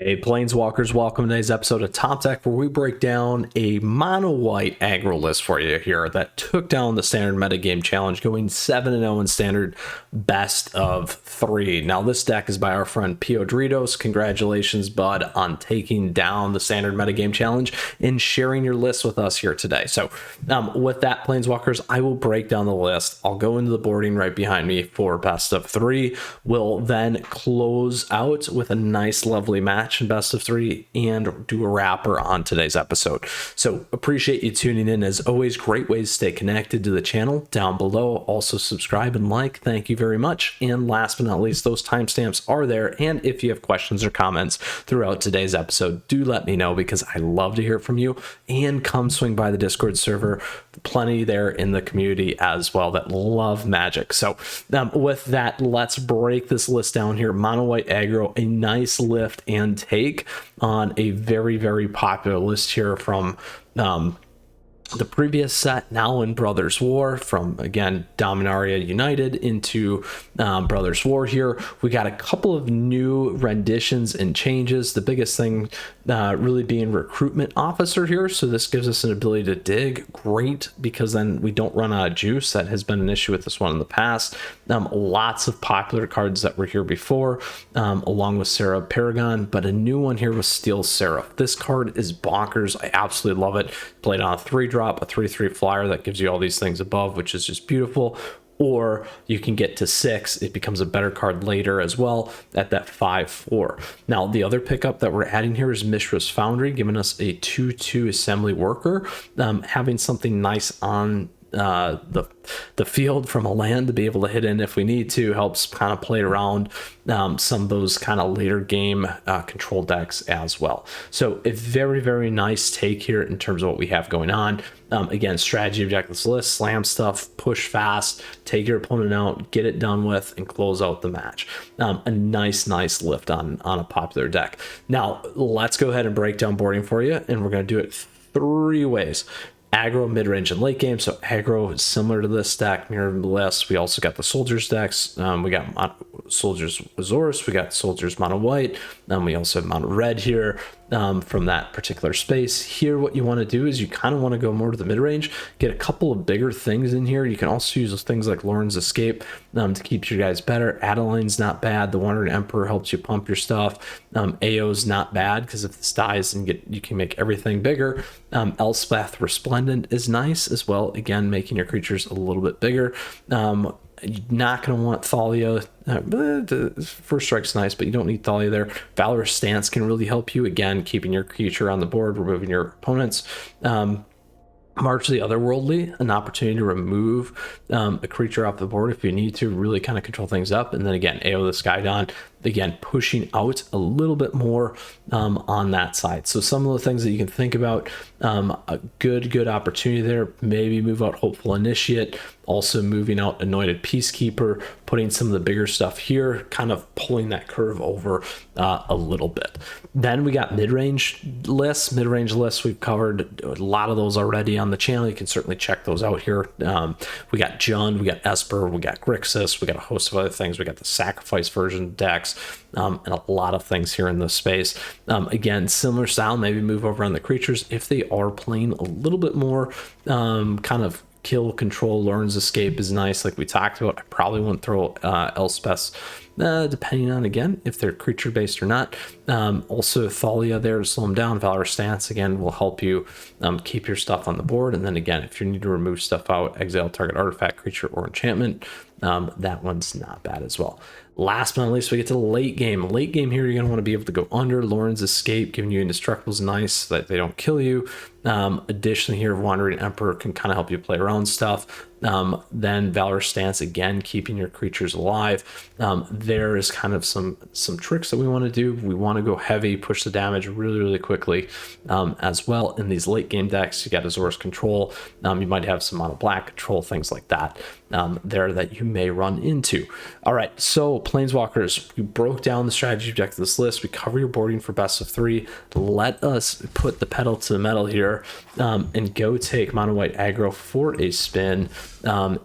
Hey Planeswalkers, welcome to today's episode of Top Deck, where we break down a Mono White Aggro list for you here that took down the Standard Metagame Challenge, going 7-0 in Standard, best of 3. Now this deck is by our friend BO3. Congratulations, bud, on taking down the Standard Metagame Challenge and sharing your list with us here today. So with that, Planeswalkers, I will break down the list. I'll go into the boarding right behind me for best of 3. We'll then close out with a nice, lovely match in best of 3 and do a wrapper on today's episode. So appreciate you tuning in. As always, great ways to stay connected to the channel down below. Also subscribe and like. Thank you very much. And last but not least, those timestamps are there. And if you have questions or comments throughout today's episode, do let me know, because I love to hear from you. And come swing by the Discord server. Plenty there in the community as well that love Magic. So with that, let's break this list down here. Mono White Aggro, a nice lift and take on a very, very popular list here from the previous set, now in Brothers War, from again Dominaria United into Brothers War. Here we got a couple of new renditions and changes, the biggest thing really being Recruitment Officer here. So this gives us an ability to dig, great, because then we don't run out of juice. That has been an issue with this one in the past. Lots of popular cards that were here before, along with Sarah Paragon, but a new one here with Steel Seraph. This card is bonkers. I absolutely love it. Played on a 3-drop, a 3/3 flyer that gives you all these things above, which is just beautiful. Or you can get to 6. It becomes a better card later as well at that 5/4. Now, the other pickup that we're adding here is Mythras Foundry, giving us a 2/2 assembly worker, having something nice on the field from a land to be able to hit in if we need to, helps kind of play around some of those kind of later game control decks as well. So a very, very nice take here in terms of what we have going on. Again, strategy objectives list, slam stuff, push fast, take your opponent out, get it done with, and close out the match. A nice lift on a popular deck. Now let's go ahead and break down boarding for you, and we're going to do it 3 ways. Aggro, mid-range, and late game. So aggro is similar to this deck, mirror list. We also got the soldiers decks. We got soldiers Azores, we got soldiers Mono White, and we also have Mono Red here from that particular space. Here, what you want to do is you kind of want to go more to the mid-range, get a couple of bigger things in here. You can also use things like Lauren's Escape to keep your guys better. Adeline's not bad. The Wandering Emperor helps you pump your stuff. AO's not bad, because if this dies, and you can make everything bigger. Elspeth Resplendent is nice as well, again making your creatures a little bit bigger. You're not going to want Thalia. First Strike's nice, but you don't need Thalia there. Valorous Stance can really help you, again keeping your creature on the board, removing your opponents. March of the Otherworldly, an opportunity to remove a creature off the board if you need to, really kind of control things up. And then again, AO the Skydon, again pushing out a little bit more on that side. So some of the things that you can think about, a good opportunity there. Maybe move out Hopeful Initiate, also moving out Anointed Peacekeeper, putting some of the bigger stuff here, kind of pulling that curve over a little bit. Then we got mid-range lists. Mid-range lists, we've covered a lot of those already on the channel. You can certainly check those out here. We got Jund, we got Esper, we got Grixis, we got a host of other things. We got the Sacrifice version decks, and a lot of things here in this space. Again, similar style, maybe move over on the creatures if they are playing a little bit more kind of kill control. Lauren's Escape is nice, like we talked about. I probably wouldn't throw Elspeth, depending on, again, if they're creature based or not. Also Thalia there to slow them down. Valorous Stance, again, will help you keep your stuff on the board. And then again, if you need to remove stuff out, exile target artifact, creature, or enchantment, that one's not bad as well. Last but not least, we get to the late game. Late game here, you're going to want to be able to go under. Lauren's Escape, giving you Indestructibles, nice, so that they don't kill you. Additionally here, Wandering Emperor can kind of help you play around stuff. Then Valorous Stance, again keeping your creatures alive. There is kind of some tricks that we want to do. We want to go heavy, push the damage really quickly as well. In these late game decks, you got Azores Control. You might have some Mono Black control, things like that. there that you may run into. All right, so Planeswalkers, we broke down the strategy objective of this list. We cover your boarding for best of 3. Let us put the pedal to the metal here and go take Mono White Aggro for a spin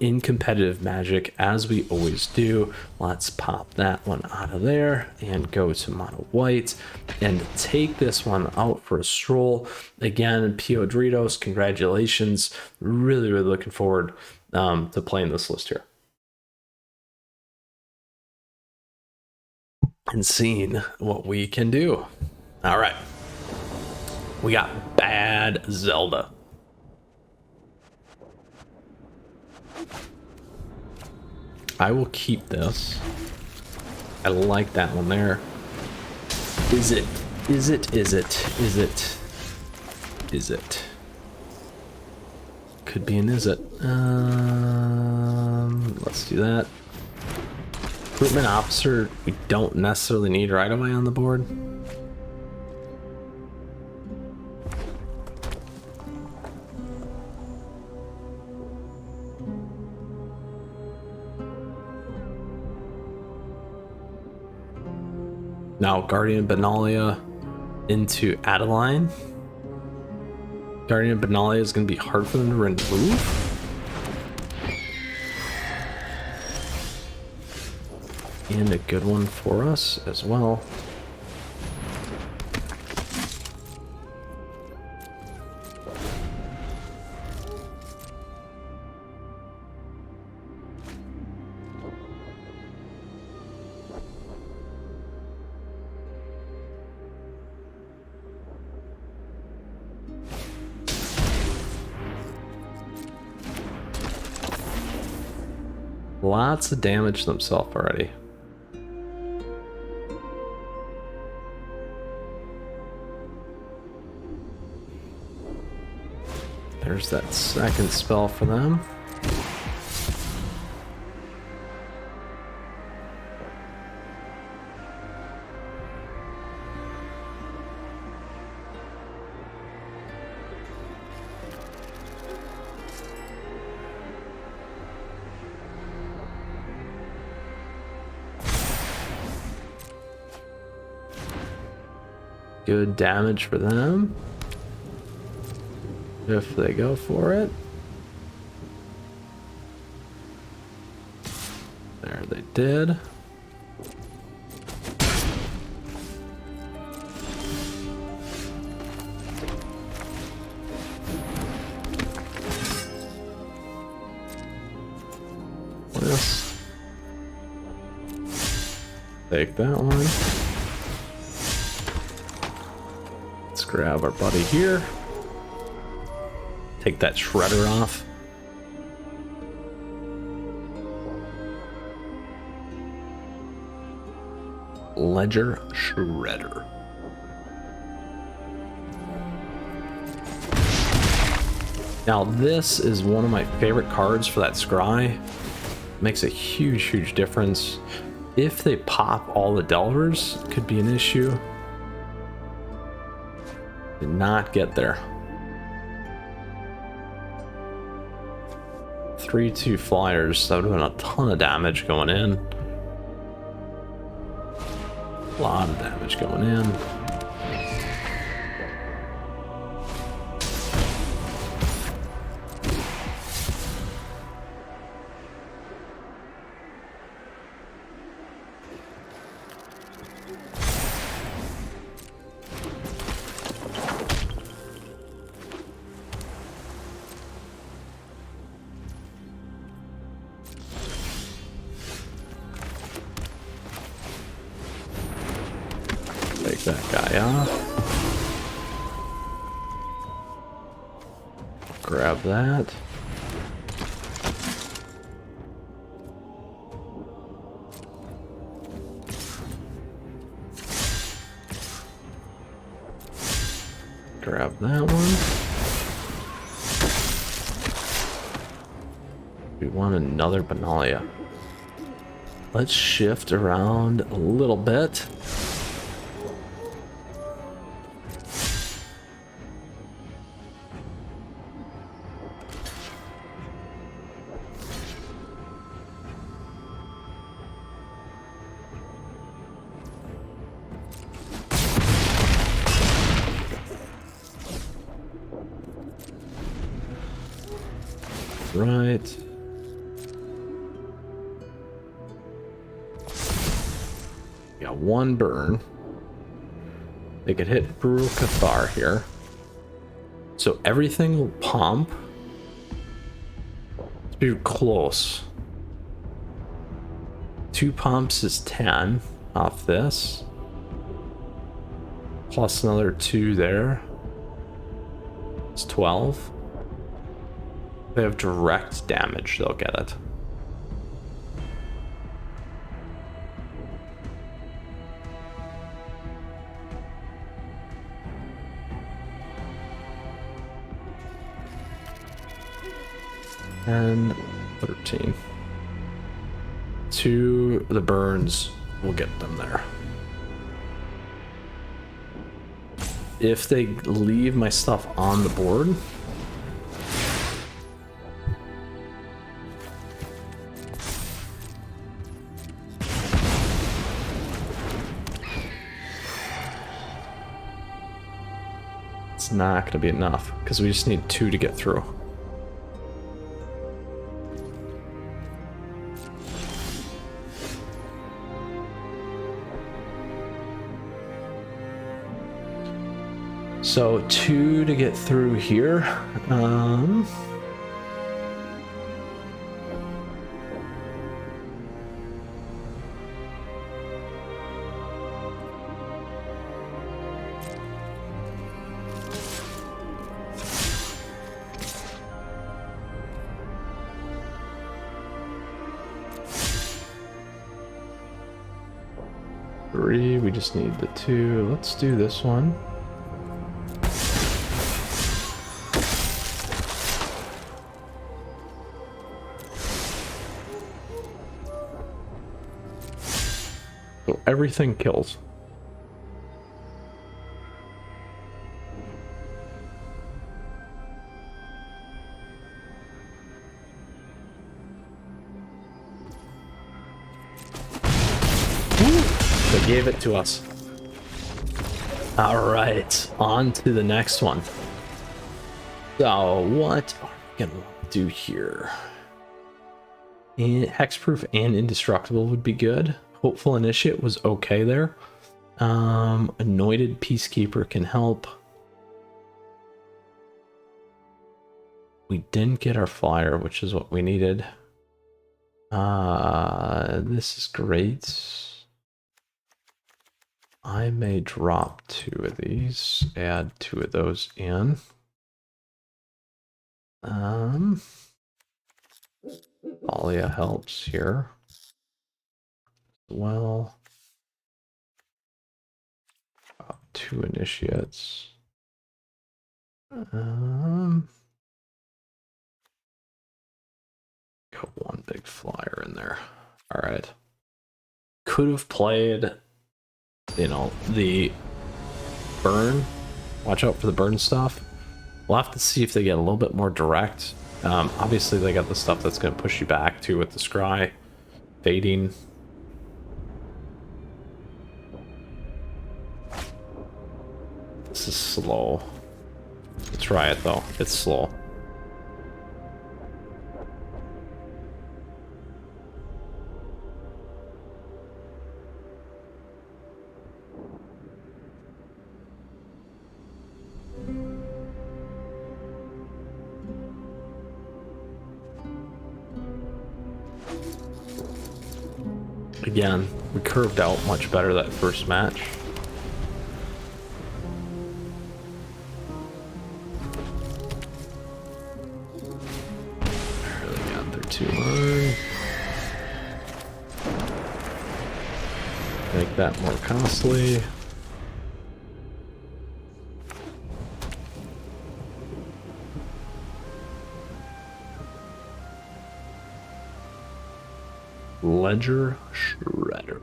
in competitive Magic, as we always do. Let's pop that one out of there and go to Mono White and take this one out for a stroll. Again, Pio Doritos, congratulations. Really looking forward to playing this list here and seeing what we can do. All right, we got Bad Zelda. I will keep this. I like that one there. Is it? Could be an is it. Let's do that. Recruitment officer, we don't necessarily need right away on the board. Now Guardian Benalia into Adeline. Guardian Benalia is going to be hard for them to remove. And a good one for us as well. Lots of damage to themselves already. There's that second spell for them. Good damage for them if they go for it. There they did. This. Take that one. Let's grab our buddy here. Take that shredder off. Ledger Shredder. Now this is one of my favorite cards for that scry. Makes a huge difference. If they pop all the Delvers, it could be an issue. Did not get there. 3/2 flyers, that would have been a ton of damage going in. A lot of damage going in. Take that guy off. Grab that. Grab that one. We want another Benalia. Let's shift around a little bit. Right. Got one burn. They could hit Brutal Cathar here. So everything will pump. Let's be close. 2 pumps is 10 off this. Plus another 2 there. It's 12. They have direct damage, they'll get it. And 13. 2 the burns will get them there. If they leave my stuff on the board, it's not going to be enough because we just need 2 to get through. So 2 to get through here. 3, we just need the 2. Let's do this one. So everything kills. They gave it to us. All right, on to the next one. So what are we gonna do here? Hexproof and indestructible would be good. Hopeful Initiate was okay there. Anointed Peacekeeper can help. We didn't get our flyer, which is what we needed. This is great. I may drop 2 of these, add 2 of those in. Alia helps here. Well, 2 initiates. Got 1 big flyer in there. All right. Could have played, you know, the burn. Watch out for the burn stuff. We'll have to see if they get a little bit more direct. Obviously, they got the stuff that's going to push you back too with the scry fading. This is slow. Let's try it though. It's slow. Again, we curved out much better that first match. Really got their 2 line. Make that more costly. Ledger Shredder.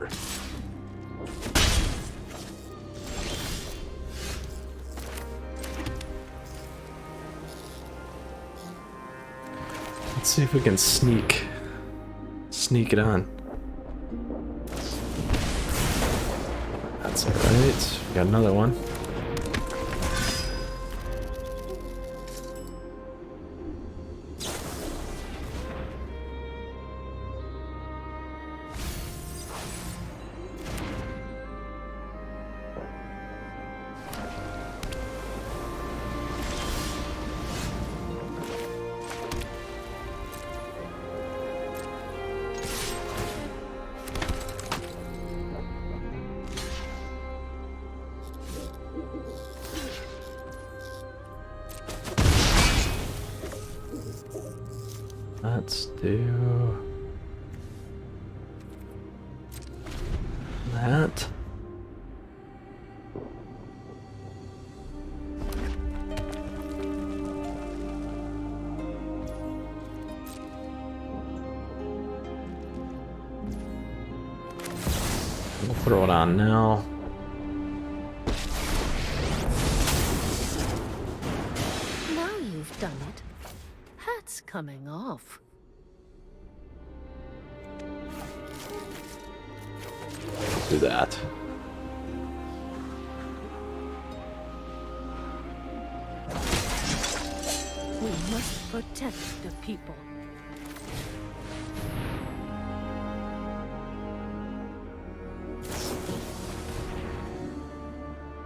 Let's see if we can sneak it on. That's all right. We got another one. Let's do that. We'll throw it on now. Now you've done it. Hat's coming off. Do that. We must protect the people.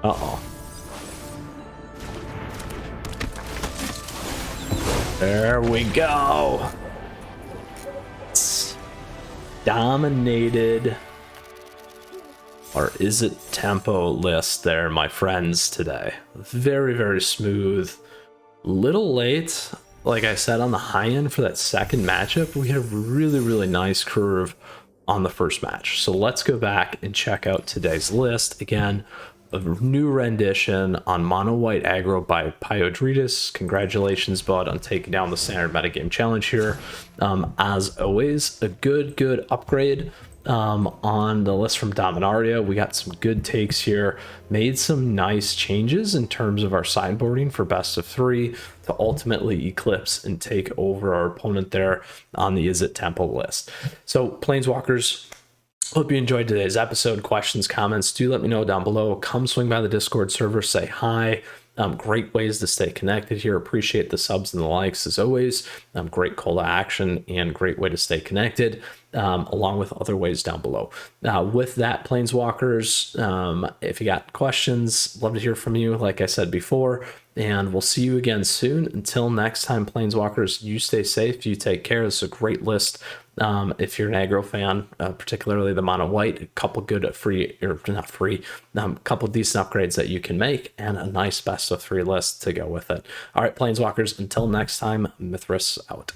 Uh-oh. There we go. It's dominated. Or is it tempo list there, my friends, today? Very, very smooth. Little late, like I said, on the high end for that second matchup. We had a really, really nice curve on the first match. So let's go back and check out today's list. Again, a new rendition on Mono White Aggro by Pyodritis. Congratulations, bud, on taking down the Standard Metagame Challenge here. As always, a good upgrade on the list from Dominaria. We got some good takes here, made some nice changes in terms of our sideboarding for best of 3 to ultimately eclipse and take over our opponent there on the Is It Tempo list. So Planeswalkers, hope you enjoyed today's episode. Questions, comments, do let me know down below. Come swing by the Discord server, say hi. Great ways to stay connected here. Appreciate the subs and the likes as always. Great call to action and great way to stay connected, along with other ways down below. With that, Planeswalkers, if you got questions, love to hear from you, like I said before, and we'll see you again soon. Until next time, Planeswalkers, you stay safe, you take care. This is a great list. If you're an aggro fan, particularly the Mono White, a couple good free, or not free, couple decent upgrades that you can make, and a nice best of 3 list to go with it. All right, Planeswalkers, until next time, Mythras out.